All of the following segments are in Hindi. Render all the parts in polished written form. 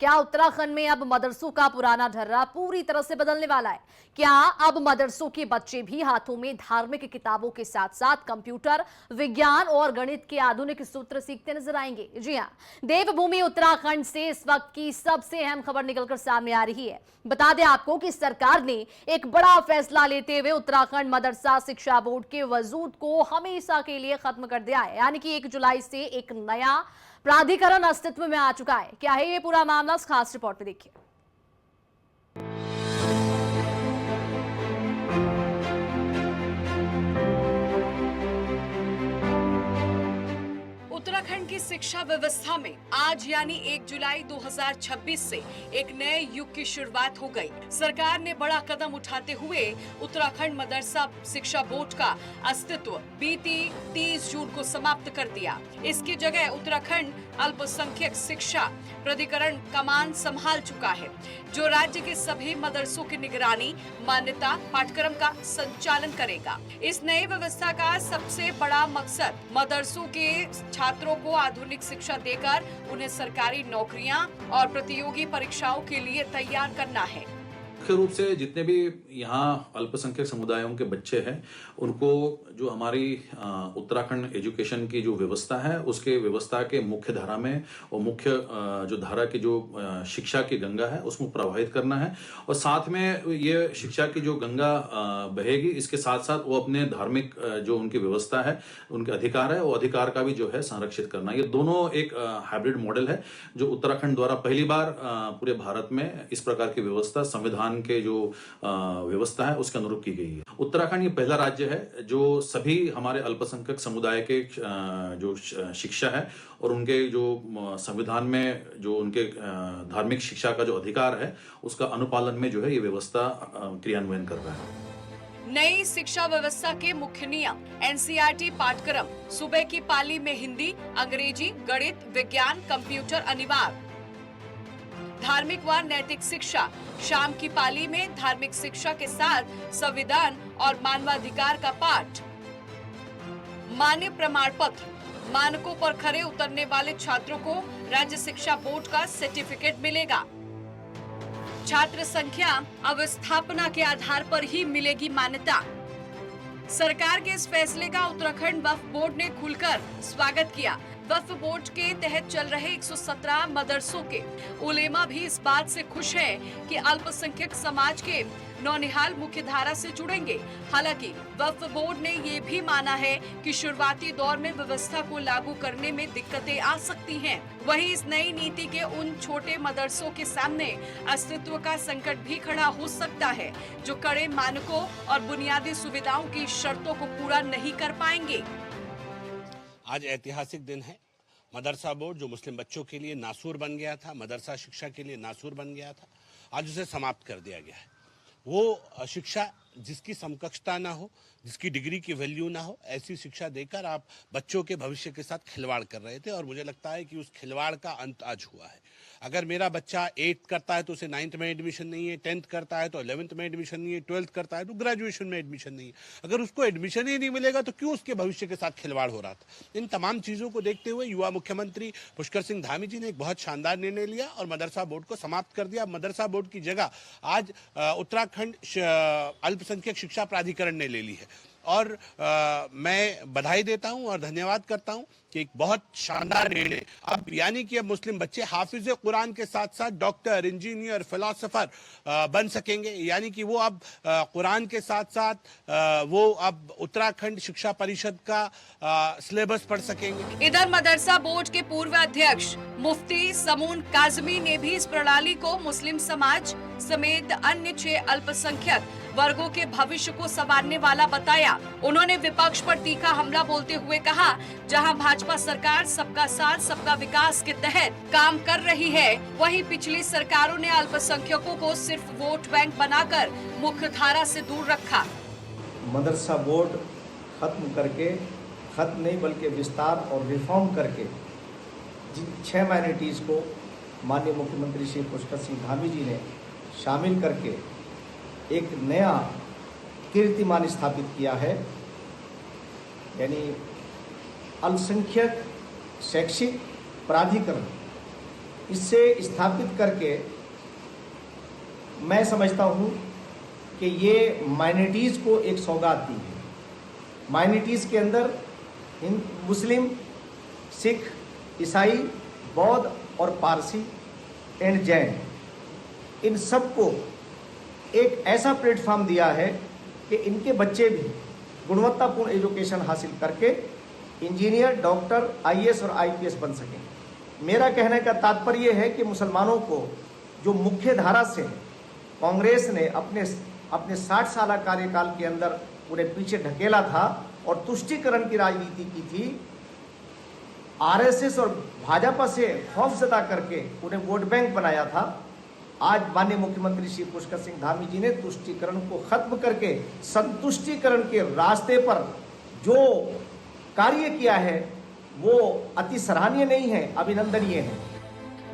क्या उत्तराखंड में अब मदरसों का पुराना ढर्रा पूरी तरह से बदलने वाला है? क्या अब मदरसों के बच्चे भी हाथों में धार्मिक किताबों के साथ साथ कंप्यूटर, विज्ञान और गणित के आधुनिक सूत्र सीखते नजर आएंगे? जी हां, देवभूमि उत्तराखंड से इस वक्त की सबसे अहम खबर निकलकर सामने आ रही है। बता दें आपको कि सरकार ने एक बड़ा फैसला लेते हुए उत्तराखंड मदरसा शिक्षा बोर्ड के वजूद को हमेशा के लिए खत्म कर दिया है। यानी कि 1 जुलाई से एक नया प्राधिकरण अस्तित्व में आ चुका है। क्या है ये पूरा मामला, इस खास रिपोर्ट में देखिए। उत्तराखंड की शिक्षा व्यवस्था में आज यानी 1 जुलाई 2026 से एक नए युग की शुरुआत हो गई। सरकार ने बड़ा कदम उठाते हुए उत्तराखंड मदरसा शिक्षा बोर्ड का अस्तित्व बीती 30 जून को समाप्त कर दिया। इसकी जगह उत्तराखंड अल्पसंख्यक शिक्षा प्राधिकरण कमान संभाल चुका है, जो राज्य के सभी मदरसों की निगरानी, मान्यता, पाठ्यक्रम का संचालन करेगा। इस नई व्यवस्था का सबसे बड़ा मकसद मदरसों के छात्रों को आधुनिक शिक्षा देकर उन्हें सरकारी नौकरियां और प्रतियोगी परीक्षाओं के लिए तैयार करना है। मुख्य रूप से जितने भी यहाँ अल्पसंख्यक समुदायों के बच्चे हैं, उनको जो हमारी उत्तराखंड एजुकेशन की जो व्यवस्था है, उसके व्यवस्था के मुख्य धारा में और मुख्य जो धारा की जो शिक्षा की गंगा है, उसमें प्रवाहित करना है। और साथ में ये शिक्षा की जो गंगा बहेगी, इसके साथ साथ वो अपने धार्मिक जो उनकी व्यवस्था है, उनके अधिकार है, वो अधिकार का भी जो है संरक्षित करना। ये दोनों एक हाइब्रिड मॉडल है जो उत्तराखंड द्वारा पहली बार पूरे भारत में इस प्रकार की व्यवस्था संविधान के जो व्यवस्था है उसके अनुरूप की गई है। उत्तराखंड ये पहला राज्य है जो सभी हमारे अल्पसंख्यक समुदाय के जो शिक्षा है और उनके जो संविधान में जो उनके धार्मिक शिक्षा का जो अधिकार है, उसका अनुपालन में जो है ये व्यवस्था क्रियान्वयन कर रहा है। नई शिक्षा व्यवस्था के मुख्य नियम: एनसीईआरटी पाठ्यक्रम, सुबह की पाली में हिंदी, अंग्रेजी, गणित, विज्ञान, कंप्यूटर अनिवार्य। धार्मिक व नैतिक शिक्षा, शाम की पाली में धार्मिक शिक्षा के साथ संविधान और मानवाधिकार का पाठ। मान्य प्रमाण पत्र, मानकों पर खरे उतरने वाले छात्रों को राज्य शिक्षा बोर्ड का सर्टिफिकेट मिलेगा। छात्र संख्या अवस्थापना के आधार पर ही मिलेगी मान्यता। सरकार के इस फैसले का उत्तराखंड वक्फ बोर्ड ने खुलकर स्वागत किया। वक्फ बोर्ड के तहत चल रहे 117 मदरसों के उलेमा भी इस बात से खुश हैं कि अल्पसंख्यक समाज के नौनिहाल मुख्य धारा से जुड़ेंगे। हालांकि वक्फ बोर्ड ने ये भी माना है कि शुरुआती दौर में व्यवस्था को लागू करने में दिक्कतें आ सकती हैं। वहीं इस नई नीति के उन छोटे मदरसों के सामने अस्तित्व का संकट भी खड़ा हो सकता है, जो कड़े मानकों और बुनियादी सुविधाओं की शर्तों को पूरा नहीं कर पाएंगे। आज ऐतिहासिक दिन है। मदरसा बोर्ड जो मुस्लिम बच्चों के लिए नासूर बन गया था, मदरसा शिक्षा के लिए नासूर बन गया था, आज उसे समाप्त कर दिया गया है। वो शिक्षा जिसकी समकक्षता ना हो, जिसकी डिग्री की वैल्यू ना हो, ऐसी शिक्षा देकर आप बच्चों के भविष्य के साथ खिलवाड़ कर रहे थे और मुझे लगता है कि उस खिलवाड़ का अंत आज हुआ है। अगर मेरा बच्चा 8th करता है तो उसे 9th में एडमिशन नहीं है, 10th करता है तो 11th में एडमिशन नहीं है, 12th करता है तो ग्रेजुएशन में एडमिशन नहीं है। अगर उसको एडमिशन ही नहीं मिलेगा तो क्यों उसके भविष्य के साथ खिलवाड़ हो रहा था? इन तमाम चीज़ों को देखते हुए युवा मुख्यमंत्री पुष्कर सिंह धामी जी ने एक बहुत शानदार निर्णय लिया और मदरसा बोर्ड को समाप्त कर दिया। मदरसा बोर्ड की जगह आज उत्तराखंड अल्पसंख्यक शिक्षा प्राधिकरण ने ले ली है और मैं बधाई देता हूं और धन्यवाद करता हूं कि एक बहुत शानदार निर्णय। अब यानी कि अब मुस्लिम बच्चे हाफिज कुरान के साथ साथ डॉक्टर, इंजीनियर, फिलोसोफर बन सकेंगे। यानी कि वो अब कुरान के साथ साथ वो अब उत्तराखंड शिक्षा परिषद का सिलेबस पढ़ सकेंगे। इधर मदरसा बोर्ड के पूर्व अध्यक्ष मुफ्ती समून काजमी ने भी इस प्रणाली को मुस्लिम समाज समेत अन्य 6 अल्पसंख्यक वर्गों के भविष्य को संवारने वाला बताया। उन्होंने विपक्ष पर तीखा हमला बोलते हुए कहा, जहां भाजपा सरकार सबका साथ सबका विकास के तहत काम कर रही है, वहीं पिछली सरकारों ने अल्पसंख्यकों को सिर्फ वोट बैंक बनाकर मुख्य धारा से दूर रखा। मदरसा बोर्ड खत्म करके, खत्म नहीं बल्कि विस्तार और रिफॉर्म करके जिन 6 माइनॉरिटीज़ को माननीय मुख्यमंत्री श्री पुष्कर सिंह धामी जी ने शामिल करके एक नया कीर्तिमान स्थापित किया है। यानी अल्पसंख्यक शैक्षिक प्राधिकरण इससे स्थापित करके मैं समझता हूँ कि ये माइनॉरिटीज़ को एक सौगात दी है। माइनॉरिटीज़ के अंदर मुस्लिम, सिख, ईसाई, बौद्ध और पारसी एंड जैन, इन सबको एक ऐसा प्लेटफॉर्म दिया है कि इनके बच्चे भी गुणवत्तापूर्ण एजुकेशन हासिल करके इंजीनियर, डॉक्टर, आईएएस और आईपीएस बन सकें। मेरा कहने का तात्पर्य है कि मुसलमानों को जो मुख्य धारा से कांग्रेस ने अपने 60 साल कार्यकाल के अंदर उन्हें पीछे ढकेला था और तुष्टीकरण की राजनीति की थी, आरएसएस और भाजपा से खौफ जता करके उन्हें वोट बैंक बनाया था, आज माननीय मुख्यमंत्री श्री पुष्कर सिंह धामी जी ने तुष्टीकरण को खत्म करके संतुष्टीकरण के रास्ते पर जो कार्य किया है वो अति सराहनीय नहीं है, अभिनंदनीय है।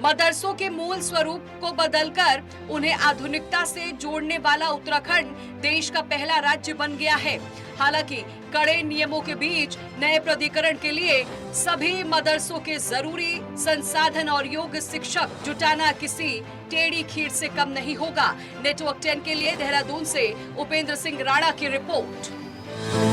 मदरसों के मूल स्वरूप को बदलकर उन्हें आधुनिकता से जोड़ने वाला उत्तराखंड देश का पहला राज्य बन गया है। हालांकि कड़े नियमों के बीच नए प्राधिकरण के लिए सभी मदरसों के जरूरी संसाधन और योग्य शिक्षक जुटाना किसी टेढ़ी खीर से कम नहीं होगा। नेटवर्क 10 के लिए देहरादून से उपेंद्र सिंह राणा की रिपोर्ट।